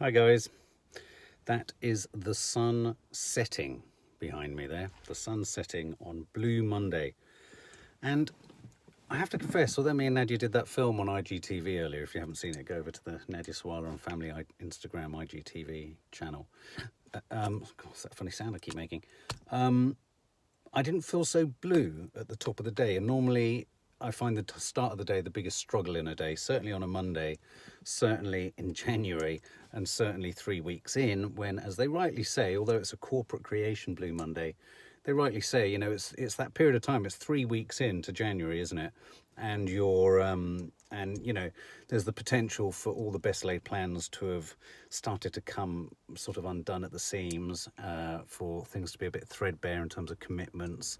Hi guys, that is the sun setting behind me there, the sun setting on Blue Monday. And I have to confess, although me and Nadia did that film on IGTV earlier, if you haven't seen it, go over to the Nadia Sawalha and Family Instagram IGTV channel. God, what's that funny sound I keep making? I didn't feel so blue at the top of the day, and normally I find the start of the day the biggest struggle in a day, certainly on a Monday, certainly in January, and certainly 3 weeks in, when, as they rightly say, although it's a corporate creation Blue Monday, they rightly say, it's that period of time. It's 3 weeks into January, isn't it? And there's the potential for all the best laid plans to have started to come sort of undone at the seams, for things to be a bit threadbare in terms of commitments,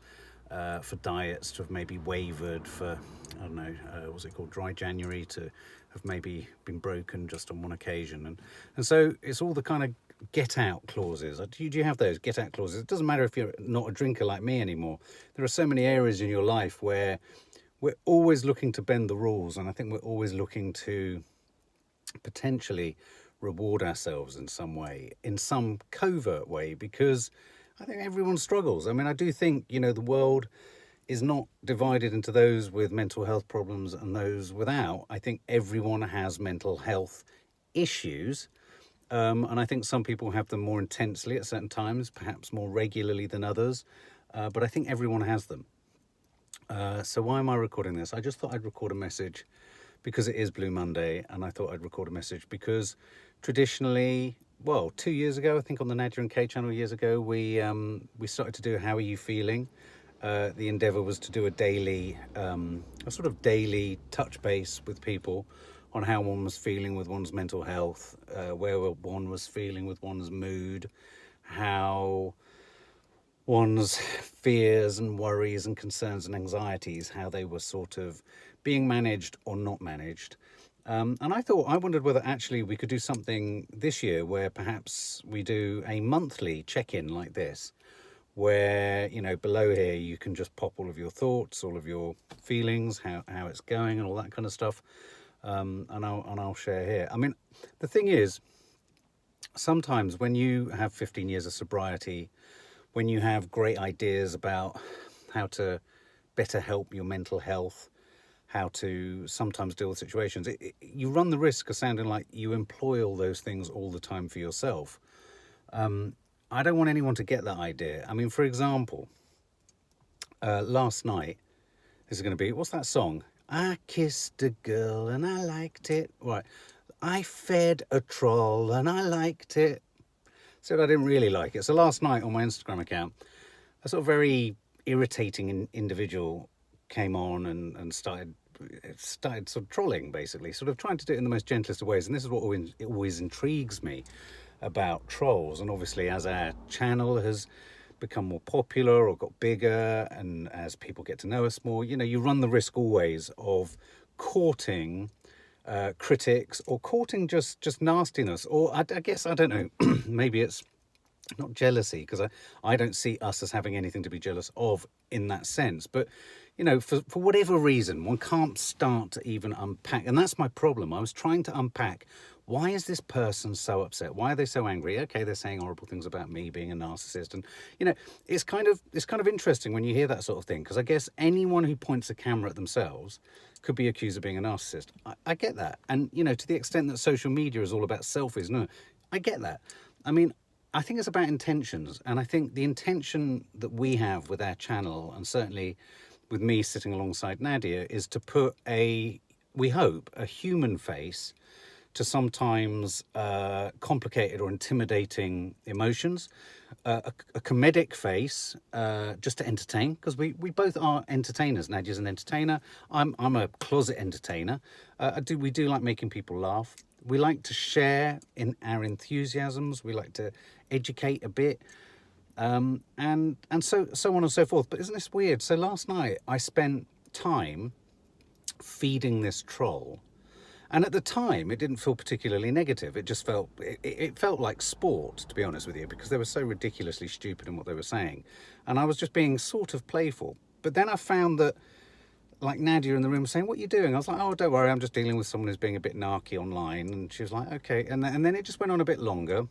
for diets to have maybe wavered, for, I don't know, what's it called, dry January to have maybe been broken just on one occasion. And so it's all the kind of get out clauses. Do you have those get out clauses? It doesn't matter if you're not a drinker like me anymore. There are so many areas in your life where we're always looking to bend the rules, and I think we're always looking to potentially reward ourselves in some way, in some covert way, because I think everyone struggles. I mean, I do think, the world is not divided into those with mental health problems and those without. I think everyone has mental health issues. And I think some people have them more intensely at certain times, perhaps more regularly than others. But I think everyone has them. So why am I recording this? I just thought I'd record a message because it is Blue Monday, and I thought I'd record a message because traditionally, 2 years ago, I think on the Nadia and Kay channel years ago, we started to do How Are You Feeling? The endeavour was to do a sort of daily touch base with people on how one was feeling with one's mental health, where one was feeling with one's mood, how one's fears and worries and concerns and anxieties, how they were sort of being managed or not managed. And I wondered whether actually we could do something this year where perhaps we do a monthly check-in like this, where, below here you can just pop all of your thoughts, all of your feelings, how it's going and all that kind of stuff. And I'll share here. I mean, the thing is, sometimes when you have 15 years of sobriety, when you have great ideas about how to better help your mental health, how to sometimes deal with situations, you run the risk of sounding like you employ all those things all the time for yourself. I don't want anyone to get that idea. I mean, for example, last night, this is going to be, what's that song? I kissed a girl and I liked it. Right. I fed a troll and I liked it. Said I didn't really like it. So last night on my Instagram account, a sort of very irritating individual came on and started sort of trolling, basically, sort of trying to do it in the most gentlest of ways. And this is what always intrigues me about trolls. And obviously, as our channel has become more popular or got bigger, and as people get to know us more, you run the risk always of courting critics, or courting just nastiness, or I guess, I don't know, maybe it's not jealousy, because I don't see us as having anything to be jealous of in that sense. But, for whatever reason, one can't start to even unpack. And that's my problem. I was trying to unpack, why is this person so upset? Why are they so angry? Okay, they're saying horrible things about me being a narcissist. And, it's kind of interesting when you hear that sort of thing, because I guess anyone who points a camera at themselves could be accused of being a narcissist. I get that. And, to the extent that social media is all about selfies, no, I get that. I mean, I think it's about intentions. And I think the intention that we have with our channel, and certainly with me sitting alongside Nadia, is to put we hope, a human face to sometimes complicated or intimidating emotions, a comedic face, just to entertain, because we both are entertainers. Nadia's an entertainer. I'm a closet entertainer. We do like making people laugh. We like to share in our enthusiasms. We like to educate a bit, and so on and so forth. But isn't this weird? So last night I spent time feeding this troll. And at the time, it didn't feel particularly negative. It just it felt like sport, to be honest with you, because they were so ridiculously stupid in what they were saying. And I was just being sort of playful. But then I found that like Nadia in the room saying, "What are you doing?" I was like, "Oh, don't worry, I'm just dealing with someone who's being a bit narky online." And she was like, "Okay." And then it just went on a bit longer.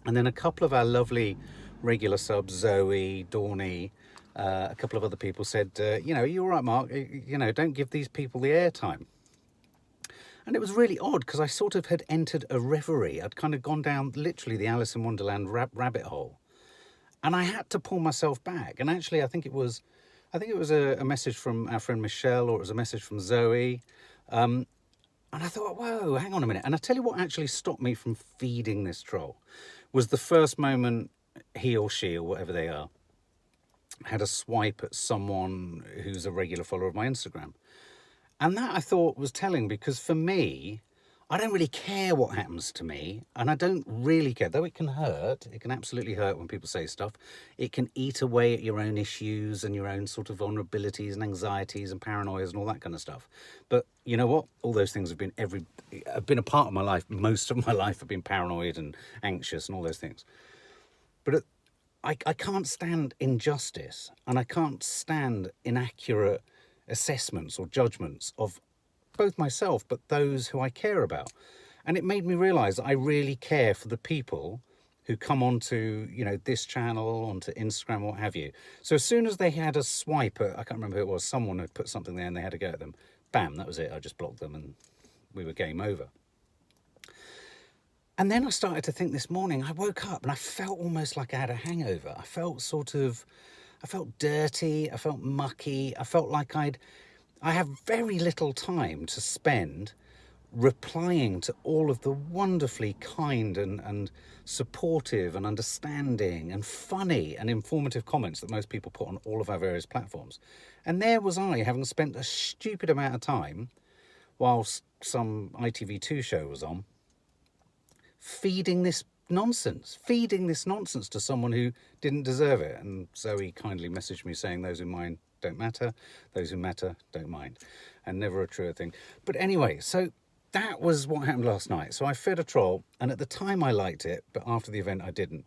And then a couple of our lovely regular subs, Zoe, Dawny, a couple of other people said, "You know, you're all right, Mark. You know, don't give these people the airtime." And it was really odd because I sort of had entered a reverie. I'd kind of gone down literally the Alice in Wonderland rabbit hole, and I had to pull myself back. And actually, I think it was a message from our friend Michelle, or it was a message from Zoe. And I thought, whoa, hang on a minute. And I tell you what actually stopped me from feeding this troll was the first moment he or she, or whatever they are, had a swipe at someone who's a regular follower of my Instagram. And that I thought was telling, because for me, I don't really care what happens to me, and I don't really care, though it can hurt. It can absolutely hurt when people say stuff. It can eat away at your own issues and your own sort of vulnerabilities and anxieties and paranoias and all that kind of stuff. But you know what? All those things have been a part of my life. Most of my life I've been paranoid and anxious and all those things. But I can't stand injustice, and I can't stand inaccurate assessments or judgments of both myself but those who I care about. And it made me realise that I really care for the people who come onto, you know, this channel, onto Instagram, what have you. So as soon as they had a swipe at, I can't remember who it was, someone had put something there and they had to go at them, bam, that was it. I just blocked them and we were game over. And then I started to think this morning, I woke up and I felt almost like I had a hangover. I felt dirty, I felt mucky, I felt like I have very little time to spend replying to all of the wonderfully kind and supportive and understanding and funny and informative comments that most people put on all of our various platforms. And there was I, having spent a stupid amount of time whilst some ITV2 show was on, feeding this nonsense to someone who didn't deserve it. And Zoe kindly messaged me saying, "Those who mind don't matter, those who matter don't mind," and never a truer thing. But anyway, so that was what happened last night. So I fed a troll, and at the time I liked it, but after the event I didn't.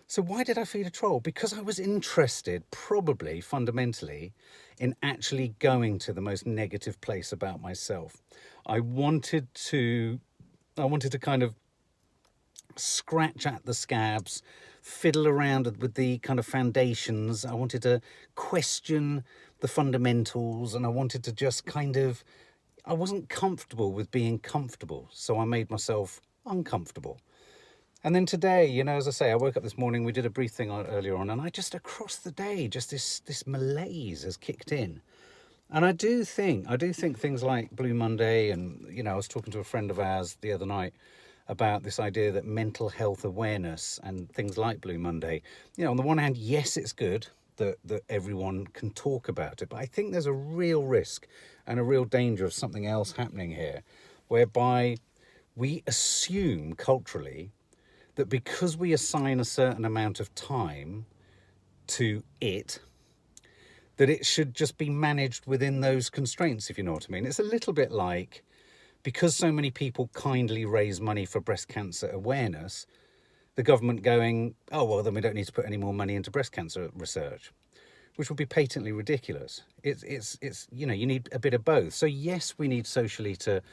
So why did I feed a troll? Because I was interested, probably fundamentally, in actually going to the most negative place about myself. I wanted to kind of scratch at the scabs, fiddle around with the kind of foundations. I wanted to question the fundamentals, and I wanted to just I wasn't comfortable with being comfortable, so I made myself uncomfortable. And then today, you know, as I say, I woke up this morning, we did a brief thing earlier on, and I just, across the day, just this malaise has kicked in. And I do think things like Blue Monday, and, you know, I was talking to a friend of ours the other night about this idea that mental health awareness and things like Blue Monday, you know, on the one hand, yes, it's good that everyone can talk about it, but I think there's a real risk and a real danger of something else happening here, whereby we assume culturally that because we assign a certain amount of time to it, that it should just be managed within those constraints, if you know what I mean. It's a little bit like, because so many people kindly raise money for breast cancer awareness, the government going, "Oh, well, then we don't need to put any more money into breast cancer research," which would be patently ridiculous. It's you know, you need a bit of both. So yes, we need socially to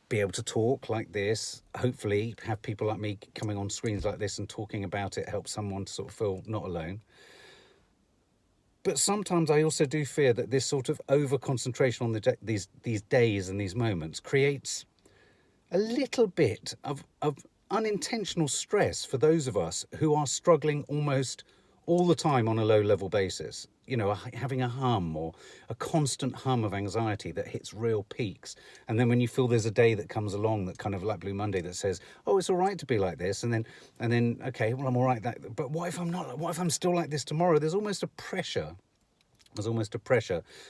be able to talk like this, hopefully have people like me coming on screens like this and talking about it, help someone to sort of feel not alone. But sometimes I also do fear that this sort of over-concentration on these days and these moments creates a little bit of unintentional stress for those of us who are struggling almost all the time on a low-level basis. You know, having a hum or a constant hum of anxiety that hits real peaks. And then when you feel there's a day that comes along that kind of like Blue Monday that says, "Oh, it's all right to be like this," and then okay, well, I'm all right. But what if I'm not? What if I'm still like this tomorrow? There's almost a pressure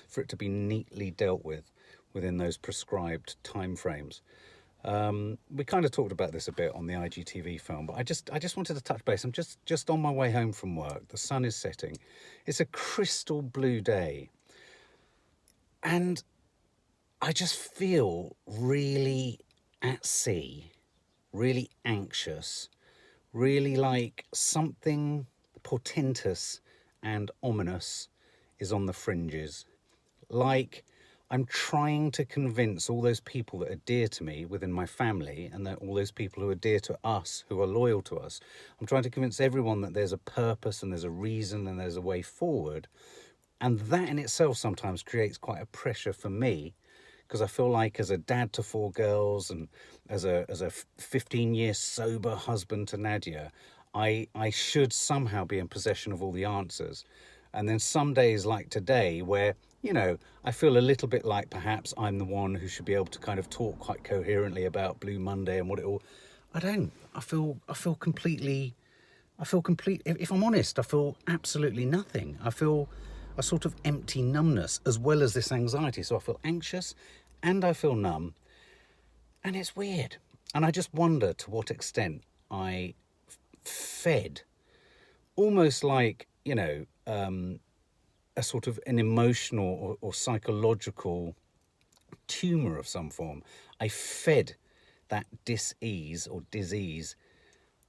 for it to be neatly dealt with within those prescribed timeframes. We kind of talked about this a bit on the IGTV film, but I just wanted to touch base. I'm just on my way home from work. The sun is setting. It's a crystal blue day. And I just feel really at sea, really anxious, really like something portentous and ominous is on the fringes. Like I'm trying to convince all those people that are dear to me within my family, and that all those people who are dear to us, who are loyal to us. I'm trying to convince everyone that there's a purpose and there's a reason and there's a way forward. And that in itself sometimes creates quite a pressure for me, because I feel like, as a dad to 4 girls and as a 15-year sober husband to Nadia, I should somehow be in possession of all the answers. And then some days like today, where, you know, I feel a little bit like perhaps I'm the one who should be able to kind of talk quite coherently about Blue Monday and what it all. I don't. I feel completely. I feel complete. If I'm honest, I feel absolutely nothing. I feel a sort of empty numbness, as well as this anxiety. So I feel anxious, and I feel numb, and it's weird. And I just wonder to what extent I fed, almost like, you know, a sort of an emotional or psychological tumour of some form. I fed that dis-ease or disease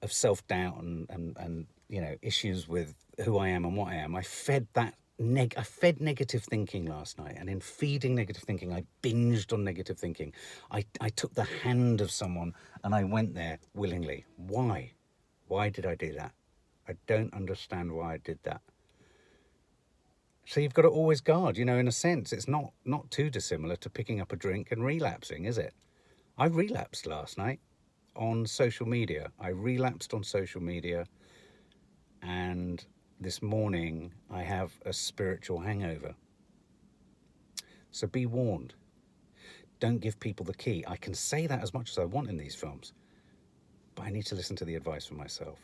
of self-doubt and you know, issues with who I am and what I am. I fed that I fed negative thinking last night, and in feeding negative thinking, I binged on negative thinking. I took the hand of someone and I went there willingly. Why? Why did I do that? I don't understand why I did that. So you've got to always guard, you know, in a sense. It's not too dissimilar to picking up a drink and relapsing, is it? I relapsed last night on social media. I relapsed on social media, and this morning I have a spiritual hangover. So be warned. Don't give people the key. I can say that as much as I want in these films, but I need to listen to the advice for myself.